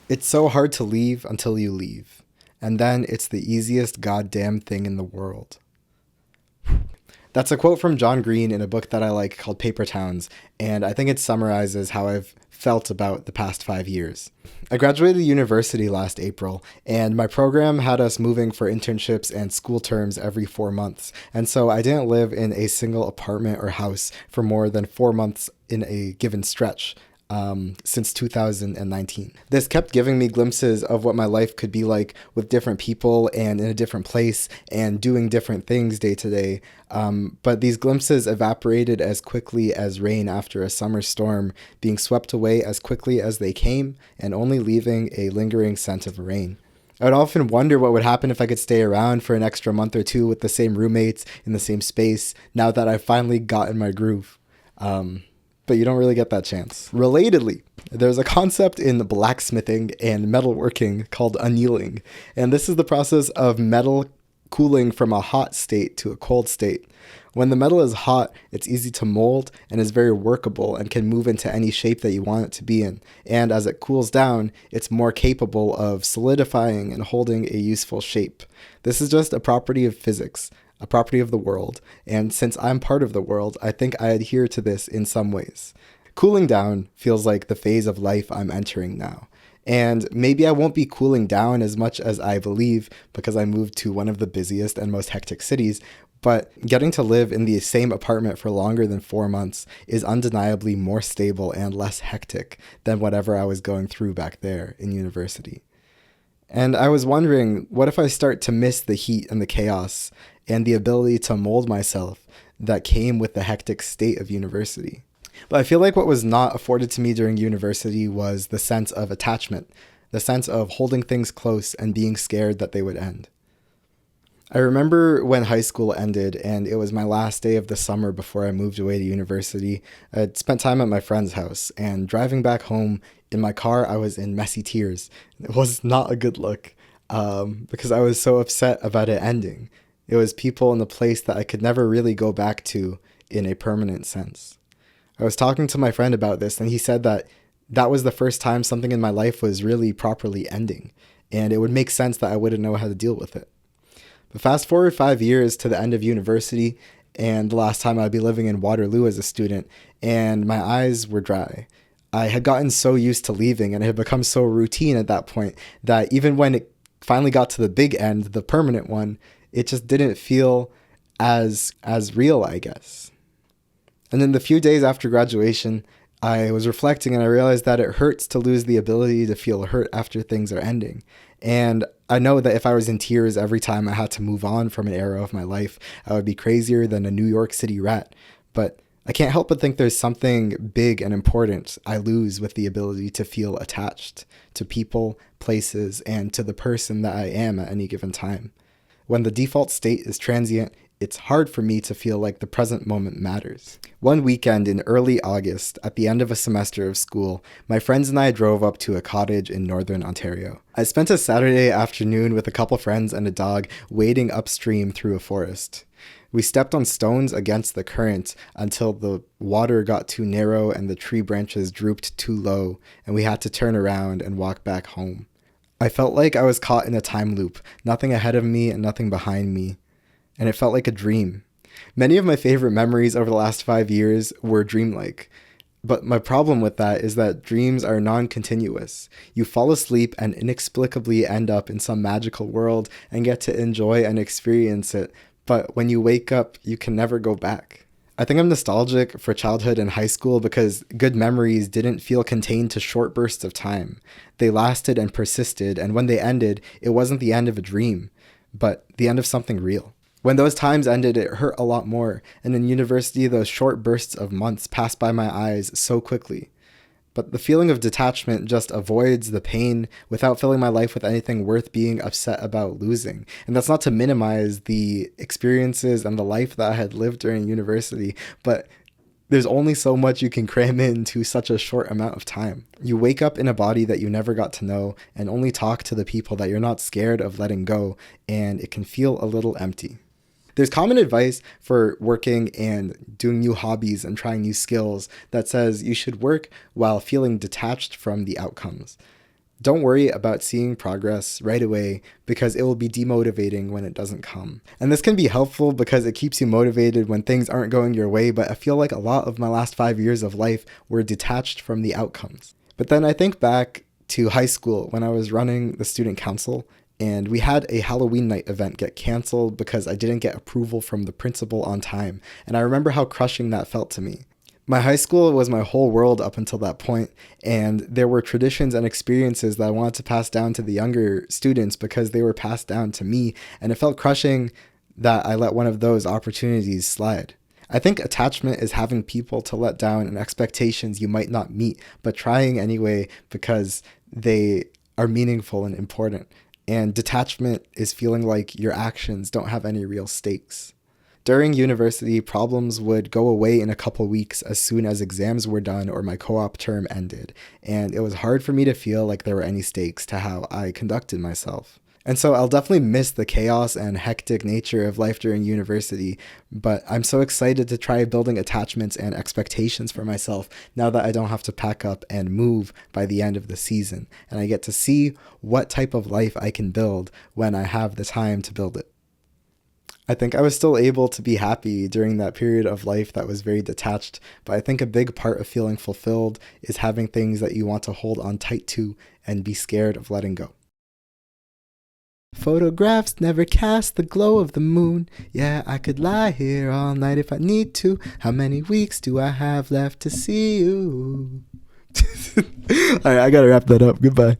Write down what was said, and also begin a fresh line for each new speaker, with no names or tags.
It's so hard to leave until you leave. And then it's the easiest goddamn thing in the world. That's a quote from John Green in a book that I like called Paper Towns, and I think it summarizes how I've felt about the past 5 years. I graduated university last April, and my program had us moving for internships and school terms every 4 months, and so I didn't live in a single apartment or house for more than 4 months in a given stretch. Since 2019. This kept giving me glimpses of what my life could be like with different people and in a different place and doing different things day to day. But these glimpses evaporated as quickly as rain after a summer storm, being swept away as quickly as they came and only leaving a lingering scent of rain. I would often wonder what would happen if I could stay around for an extra month or two with the same roommates in the same space now that I've finally gotten my groove. But you don't really get that chance. Relatedly, there's a concept in blacksmithing and metalworking called annealing, and this is the process of metal cooling from a hot state to a cold state. When the metal is hot, it's easy to mold and is very workable and can move into any shape that you want it to be in. And as it cools down, it's more capable of solidifying and holding a useful shape. This is just a property of physics, a property of the world, and since I'm part of the world, I think I adhere to this in some ways. Cooling down feels like the phase of life I'm entering now. And maybe I won't be cooling down as much as I believe because I moved to one of the busiest and most hectic cities, but getting to live in the same apartment for longer than 4 months is undeniably more stable and less hectic than whatever I was going through back there in university. And I was wondering, what if I start to miss the heat and the chaos and the ability to mold myself that came with the hectic state of university? But I feel like what was not afforded to me during university was the sense of attachment, the sense of holding things close and being scared that they would end. I remember when high school ended and it was my last day of the summer before I moved away to university. I'd spent time at my friend's house, and driving back home in my car, I was in messy tears. It was not a good look because I was so upset about it ending. It was people in the place that I could never really go back to in a permanent sense. I was talking to my friend about this, and he said that that was the first time something in my life was really properly ending, and it would make sense that I wouldn't know how to deal with it. But fast forward 5 years to the end of university, and the last time I'd be living in Waterloo as a student, and my eyes were dry. I had gotten so used to leaving, and it had become so routine at that point that even when it finally got to the big end, the permanent one, it just didn't feel as real, I guess. And then the few days after graduation, I was reflecting and I realized that it hurts to lose the ability to feel hurt after things are ending. And I know that if I was in tears every time I had to move on from an era of my life, I would be crazier than a New York City rat. But I can't help but think there's something big and important I lose with the ability to feel attached to people, places, and to the person that I am at any given time. When the default state is transient, it's hard for me to feel like the present moment matters. One weekend in early August, at the end of a semester of school, my friends and I drove up to a cottage in northern Ontario. I spent a Saturday afternoon with a couple friends and a dog wading upstream through a forest. We stepped on stones against the current until the water got too narrow and the tree branches drooped too low, and we had to turn around and walk back home. I felt like I was caught in a time loop, nothing ahead of me and nothing behind me. And it felt like a dream. Many of my favorite memories over the last 5 years were dreamlike. But my problem with that is that dreams are non-continuous. You fall asleep and inexplicably end up in some magical world and get to enjoy and experience it. But when you wake up, you can never go back. I think I'm nostalgic for childhood and high school because good memories didn't feel contained to short bursts of time. They lasted and persisted, and when they ended, it wasn't the end of a dream, but the end of something real. When those times ended, it hurt a lot more, and in university, those short bursts of months passed by my eyes so quickly. But the feeling of detachment just avoids the pain without filling my life with anything worth being upset about losing. And that's not to minimize the experiences and the life that I had lived during university, but there's only so much you can cram into such a short amount of time. You wake up in a body that you never got to know and only talk to the people that you're not scared of letting go, and it can feel a little empty. There's common advice for working and doing new hobbies and trying new skills that says you should work while feeling detached from the outcomes. Don't worry about seeing progress right away because it will be demotivating when it doesn't come. And this can be helpful because it keeps you motivated when things aren't going your way, but I feel like a lot of my last 5 years of life were detached from the outcomes. But then I think back to high school when I was running the student council and we had a Halloween night event get canceled because I didn't get approval from the principal on time. And I remember how crushing that felt to me. My high school was my whole world up until that point, and there were traditions and experiences that I wanted to pass down to the younger students because they were passed down to me, and it felt crushing that I let one of those opportunities slide. I think attachment is having people to let down and expectations you might not meet, but trying anyway because they are meaningful and important. And detachment is feeling like your actions don't have any real stakes. During university, problems would go away in a couple weeks as soon as exams were done or my co-op term ended, and it was hard for me to feel like there were any stakes to how I conducted myself. And so I'll definitely miss the chaos and hectic nature of life during university, but I'm so excited to try building attachments and expectations for myself now that I don't have to pack up and move by the end of the season, and I get to see what type of life I can build when I have the time to build it. I think I was still able to be happy during that period of life that was very detached, but I think a big part of feeling fulfilled is having things that you want to hold on tight to and be scared of letting go. Photographs never cast the glow of the moon. Yeah, I could lie here all night if I need to. How many weeks do I have left to see you? All right, I gotta wrap that up. Goodbye.